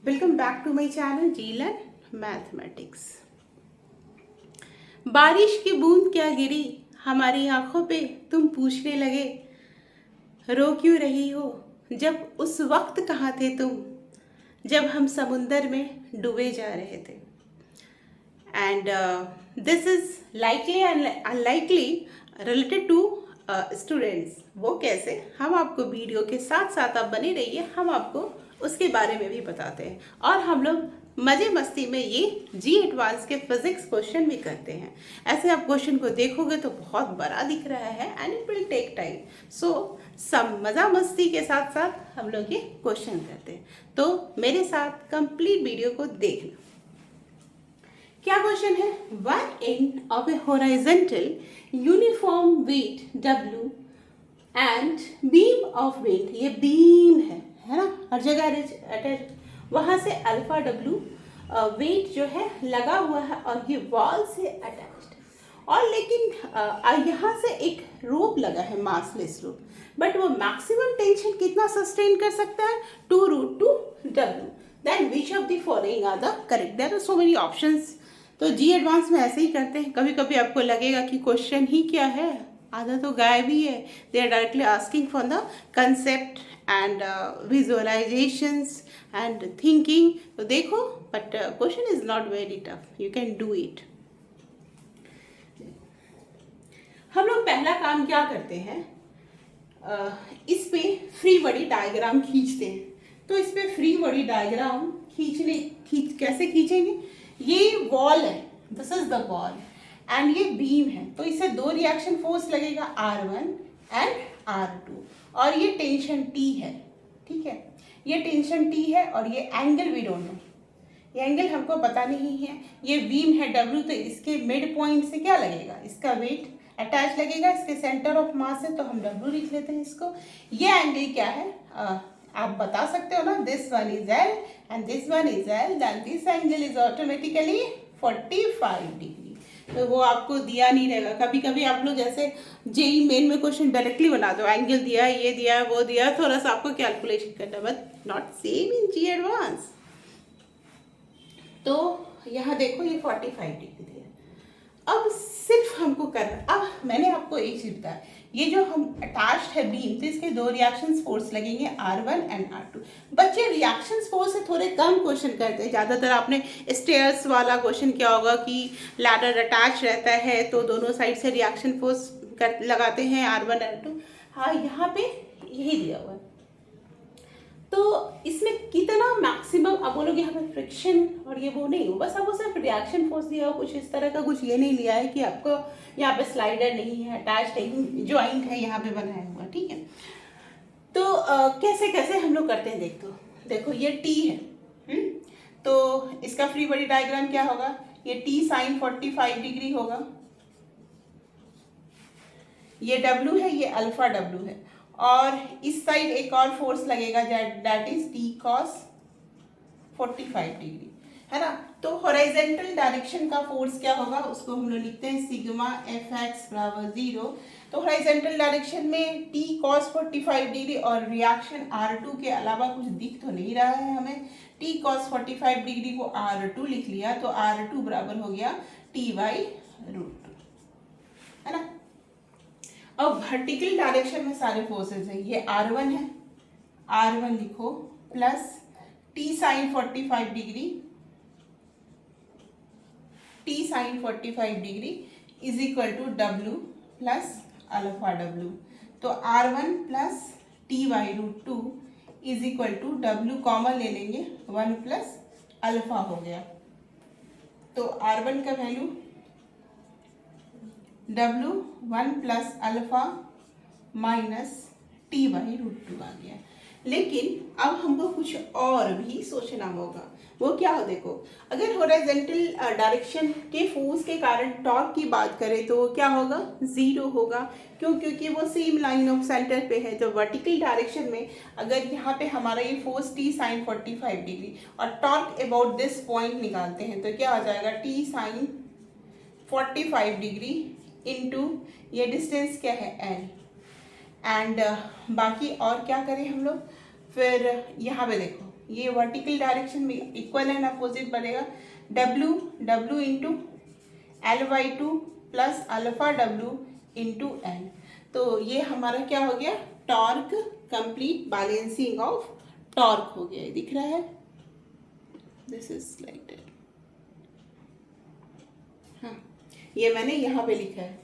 Welcome back to my channel जीलन mathematics. बारिश की बूंद क्या गिरी हमारी आंखों पे, तुम पूछने लगे रो क्यों रही हो, जब उस वक्त कहाँ थे तुम, जब हम समुंदर में डूबे जा रहे थे। And this is likely and unlikely related to students. वो कैसे, हम आपको वीडियो के साथ साथ आप बने रहिए, हम आपको उसके बारे में भी बताते हैं। और हम लोग मजे मस्ती में ये जी एडवांस के फिजिक्स क्वेश्चन भी करते हैं। ऐसे आप क्वेश्चन को देखोगे तो बहुत बड़ा दिख रहा है and it will take time. So सब मज़ा मस्ती के साथ साथ हम लोग ये क्वेश्चन करते हैं, तो मेरे साथ कंप्लीट वीडियो को देखना। क्या क्वेश्चन है? One end of a horizontal uniform weight W and beam of weight, ये बीम है ना, हर जगह अटैच, वहां से अल्फा W वेट जो है लगा हुआ है और ये वॉल से अटैच्ड। और लेकिन यहाँ से एक रोप लगा है, मासलेस रोप, बट वो मैक्सिमम टेंशन कितना सस्टेन कर सकता है? 2√2W। Then which of the following are the correct? There are so many options. तो जी एडवांस में ऐसे ही करते हैं। कभी कभी आपको लगेगा कि क्वेश्चन ही क्या है, आधा तो गायब ही है। They are directly asking for the concept and visualisations and thinking. तो देखो, but question is not very tough, you can do it. हम लोग पहला काम क्या करते हैं, इस पे फ्री बॉडी डायग्राम खींचते हैं। तो इस पे फ्री बॉडी डायग्राम कैसे खींचेंगे? ये वॉल है, this is the wall and ये बीम है, तो इससे दो रिएक्शन फोर्स लगेगा, R1 एंड R2, और ये टेंशन T है। ठीक है, ये टेंशन T है और ये एंगल वी डोंट नो, ये एंगल हमको पता नहीं है। ये बीम है W, तो इसके मिड पॉइंट से क्या लगेगा? इसका वेट अटैच लगेगा, इसके सेंटर ऑफ मास है, तो हम W लिख लेते हैं इसको। ये एंगल क्या है? आप बता सकते हो ना, this one is L and this one is L, then this angle is automatically 45 degree. तो वो आपको दिया नहीं रहेगा। कभी कभी आप लोग जैसे जेई मेन में क्वेश्चन डायरेक्टली बना दो, एंगल दिया, ये दिया, वो दिया, थोड़ा सा आपको कैलकुलेशन करना, but not same in JEE advance. तो यहाँ देखो ये 45 डिग्री है। अब सिर्फ हमको करना, अब मैंने आपको एक चीज बताया, ये जो हम अटैच्ड है बीम, तो इसके दो रिएक्शन फोर्स लगेंगे, R1 एंड R2। बच्चे रिएक्शन फोर्स से थोड़े कम क्वेश्चन करते हैं। ज़्यादातर आपने स्टेयर्स वाला क्वेश्चन क्या होगा कि लैडर अटैच रहता है तो दोनों साइड से रिएक्शन फोर्स लगाते हैं, R1 R2। हाँ, यहाँ पे यही दिया हुआ है। तो इसमें कितना मैक्सिमम, अब बोलोगे यहाँ पे फ्रिक्शन और ये वो नहीं हो, बस आपको सिर्फ रिएक्शन फोर्स दिया हो, कुछ इस तरह का कुछ ये नहीं लिया है कि आपको यहाँ पे स्लाइडर नहीं है, अटैच नहीं, ज्वाइंट है यहाँ पे बनाया हुआ। ठीक है, तो कैसे कैसे हम लोग करते हैं देखो ये T है, तो इसका फ्री बॉडी डायग्राम क्या होगा? ये T साइन 45 डिग्री होगा, ये W है, ये अल्फा W है, और इस साइड एक और फोर्स लगेगा, that is T cos 45 degree, है ना। तो हॉरिजॉन्टल डायरेक्शन का फोर्स क्या होगा, उसको हम लोग लिखते हैं सिग्मा Fx बराबर 0। तो हॉरिजॉन्टल डायरेक्शन में T cos 45 डिग्री और रिएक्शन R2 के अलावा कुछ दिख तो नहीं रहा है हमें। T cos 45 डिग्री को R2 लिख लिया, तो R2 बराबर हो गया T/√2, है ना। अब वर्टिकल डायरेक्शन में सारे फोर्सेस हैं, ये R1 है, R1 लिखो, plus T sine 45 degree, T sine 45 degree is equal to W plus alpha W। तो R1 प्लस T/√2 is equal to W common ले लेंगे, 1 प्लस अल्फा हो गया। तो R1 का value W 1 plus alpha minus T/√2 आ गया। लेकिन अब हमको कुछ और भी सोचना होगा, वो क्या हो? देखो, अगर हॉरिजॉन्टल डायरेक्शन के फोर्स के कारण टॉर्क की बात करें तो क्या होगा? 0 होगा। क्यों? क्योंकि वो सेम लाइन ऑफ सेंटर पे है। तो वर्टिकल डायरेक्शन में अगर यहाँ पे हमारा ये फोर्स T साइन 45 डिग्री और टॉर्क अबाउट दिस पॉइंट निकालते हैं, तो क्या आ जाएगा? T साइन 45 डिग्री इनटू ये डिस्टेंस क्या है? L। एंड बाकी और क्या करें हम लोग? फिर यहाँ पे देखो, ये वर्टिकल डायरेक्शन में इक्वल एंड अपोजिट बनेगा, W into L/2 plus alpha W into L। तो ये हमारा क्या हो गया, torque, complete balancing of torque हो गया। दिख रहा है, दिस इज लाइक दैट। हाँ, ये मैंने यहाँ पे लिखा है,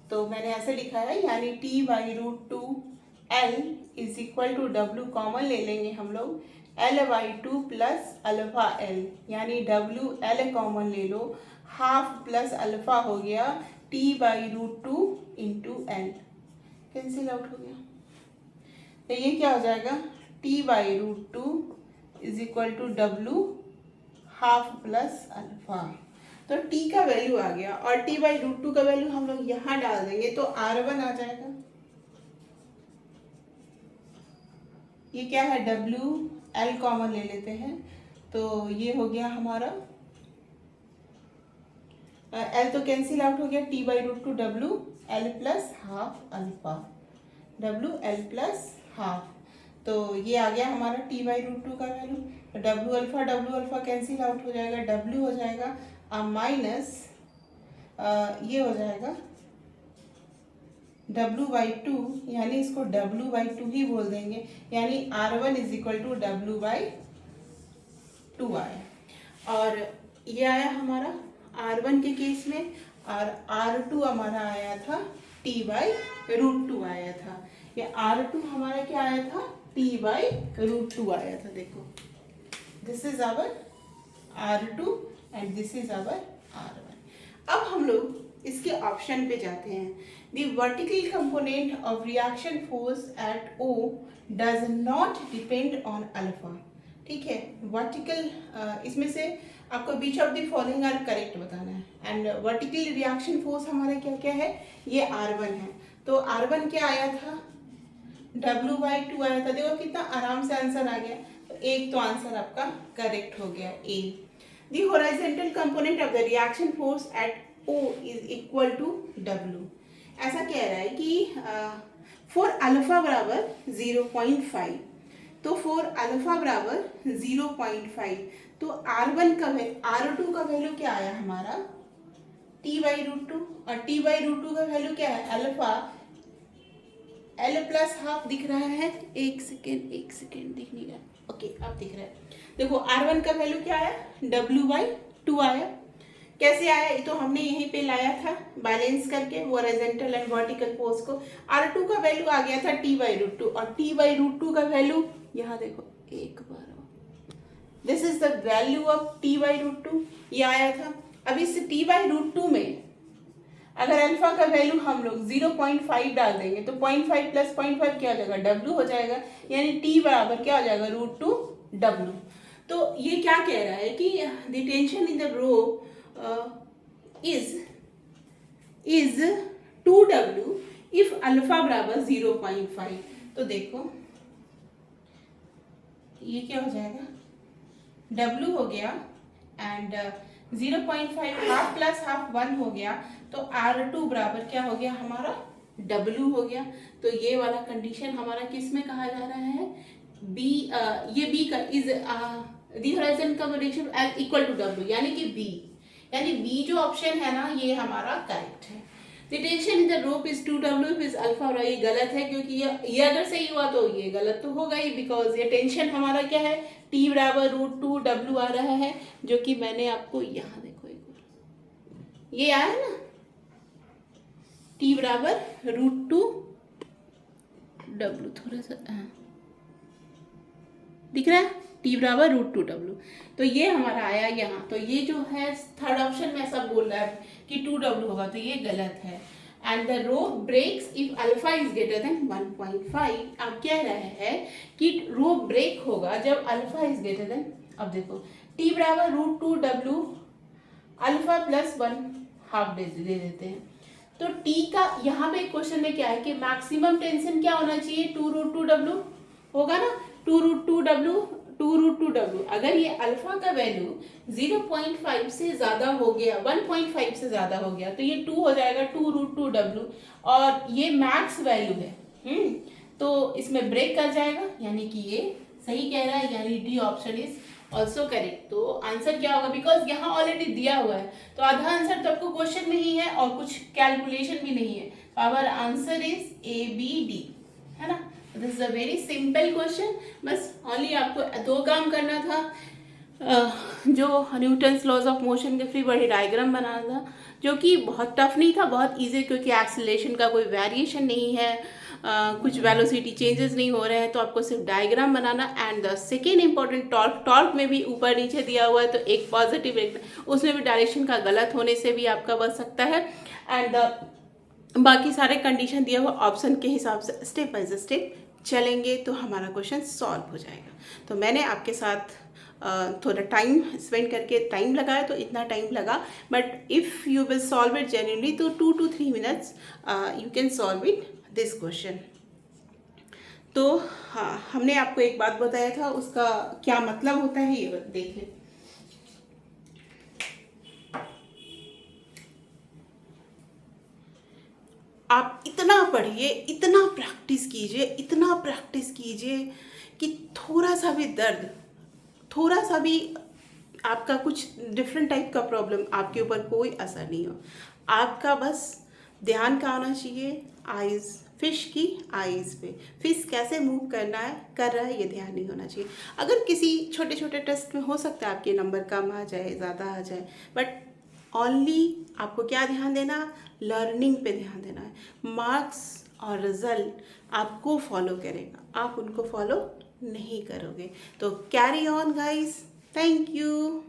तो मैंने ऐसे लिखा है, यानी T/√2L is equal to W common ले लेंगे हम लोग, L/2 प्लस अल्फा L, यानी WL कॉमन ले लो, हाफ प्लस अल्फा हो गया T/√2 into L, cancel out हो गया। तो ये क्या हो जाएगा, T/√2 is equal to W half plus alpha. तो T का वैल्यू आ गया और T/√2 का वैल्यू हम लोग यहाँ डाल देंगे तो R1 आ जाएगा। ये क्या है, WL कॉमन ले लेते हैं, तो ये हो गया हमारा L तो कैंसिल आउट हो गया, T/√2 WL plus half alpha, WL plus half. तो ये आ गया हमारा T/√2 का value. W alpha cancel out हो जाएगा, W हो जाएगा माइनस ये हो जाएगा W/2, यानी इसको W/2 ही बोल देंगे, यानी R1 is equal to W/2 आया। और ये आया हमारा R1 के केस में, और R2 हमारा आया था T/√2 आया था। ये R2 हमारा क्या आया था, T/√2 आया था। देखो, this is our R2 and this is our R1। अब हम लोग इसके ऑप्शन पे जाते हैं। The vertical component of reaction force at O does not depend on alpha. ठीक है, वर्टिकल इसमें से आपको which of the following are correct बताना है। एंड वर्टिकल रिएक्शन फोर्स हमारा क्या क्या है, ये R1 है। तो R1 क्या आया था, W/2 आया था। देखो कितना आराम से आंसर आ गया, तो एक तो आंसर आपका करेक्ट हो गया, A। The horizontal component of the reaction force at O is equal to W। ऐसा कह रहा है कि फॉर अल्फा बराबर 0.5, तो फॉर अल्फा बराबर 0.5, तो R1 का R2 का वैल्यू क्या आया हमारा, T/√2, और T/√2 का वैल्यू क्या है, अल्फा L प्लस हाफ दिख रहा है, एक सेकेंड दिख नहीं रहा, ओके अब दिख रहा है। देखो R1 का वैल्यू क्या आया, W/2 आया। कैसे आया, ये तो हमने यहीं पे लाया था बैलेंस करके हॉरिजॉन्टल एंड वर्टिकल फोर्स को। R2 का वैल्यू आ गया था T/√2, और T/√2 का वैल्यू यहाँ देखो एक बार, this is the value of T/√2, ये आया था। अब इस T/√2 में अगर अल्फा का वैल्यू हम लोग 0.5 डाल देंगे तो 0.5 प्लस 0.5 क्या हो जाएगा, W हो जाएगा, यानी T बराबर क्या हो जाएगा, √2 W। तो ये क्या कह रहा है कि the tension in the rope is 2W if alpha बराबर 0.5। तो देखो ये क्या हो जाएगा, W हो गया एंड 0.5 हाफ प्लस हाफ 1 हो गया, तो R2 बराबर क्या हो गया हमारा, W हो गया। तो ये वाला कंडीशन हमारा किस में कहा जा रहा है, B, ये B का इज दी होराइजन का ratio L equal to W, यानी कि B, यानी B जो ऑप्शन है ना ये हमारा करेक्ट है। The tension in the rope is 2W if is alpha, और ये गलत है क्योंकि ये अगर सही हुआ तो ये गलत तो होगा ही, बिकॉज ये टेंशन हमारा क्या है, T बराबर √2W आ रहा है, जो कि मैंने आपको यहाँ देखो एक बार ये आया ना, T बराबर √2W, थोड़ा सा दिख रहा है, T बराबर √2W। तो ये हमारा आया यहाँ। तो ये जो है थर्ड ऑप्शन में ऐसा बोल रहा है कि 2W होगा, तो ये गलत है। And the rope breaks if alpha is greater than 1.5। अब कह रहे हैं कि रोप ब्रेक होगा जब अल्फा इज ग्रेटर देन, अब देखो T बराबर √2W अल्फा प्लस 1 हाफ दे देते हैं। तो T का यहाँ पे क्वेश्चन में क्या है कि मैक्सिमम टेंशन क्या होना चाहिए, 2√2W होगा ना, 2√2W। अगर ये अल्फा का वैल्यू 0.5 से ज्यादा हो गया, 1.5 से ज्यादा हो गया, तो ये 2 हो जाएगा, 2√2W, और ये मैक्स वैल्यू है। तो इसमें ब्रेक कर जाएगा, यानी कि ये सही कह रहा है, यानी D option is also correct. तो आंसर क्या होगा, बिकॉज यहाँ ऑलरेडी दिया हुआ है तो आधा आंसर तो आपको क्वेश्चन में ही है और कुछ कैलकुलेशन भी नहीं है। Our answer is A B D, है ना। This is a very simple question. बस ओनली आपको दो काम करना था, जो न्यूटन्स लॉज ऑफ मोशन के फ्री बॉडी डायग्राम बनाना था, जो कि बहुत टफ नहीं था, बहुत इजी, क्योंकि एक्सेलरेशन का कोई वेरिएशन नहीं है, कुछ वेलोसिटी चेंजेस नहीं हो रहे हैं, तो आपको सिर्फ diagram banana. And the second important torque, torque में भी ऊपर नीचे दिया हुआ है, तो एक पॉजिटिव एक, उसमें भी डायरेक्शन का गलत होने से भी आपका बच सकता है। एंड बाकी सारे कंडीशन दिया हुआ ऑप्शन के हिसाब से स्टेप बाय स्टेप चलेंगे तो हमारा क्वेश्चन सॉल्व हो जाएगा। तो मैंने आपके साथ थोड़ा टाइम स्पेंड करके टाइम लगाया, तो इतना टाइम लगा, but if you will solve it genuinely तो 2 to 3 minutes you can solve it this question. तो हाँ, हमने आपको एक बात बताया था, उसका क्या मतलब होता है ये देख लें। आप इतना पढ़िए, इतना प्रैक्टिस कीजिए, इतना प्रैक्टिस कीजिए कि थोड़ा सा भी दर्द, थोड़ा सा भी आपका कुछ डिफरेंट टाइप का प्रॉब्लम आपके ऊपर कोई असर नहीं हो। आपका बस ध्यान का आना चाहिए आइज़, फिश की आइज़ पे, फिश कैसे मूव करना है, कर रहा है, ये ध्यान नहीं होना चाहिए। अगर किसी छोटे छोटे टेस्ट में हो सकता है आपके नंबर कम आ जाए, ज़्यादा आ जाए, बट ओनली आपको क्या ध्यान देना, लर्निंग पे ध्यान देना है। मार्क्स और रिजल्ट आपको फॉलो करेगा, आप उनको फॉलो नहीं करोगे। तो carry on guys, thank you.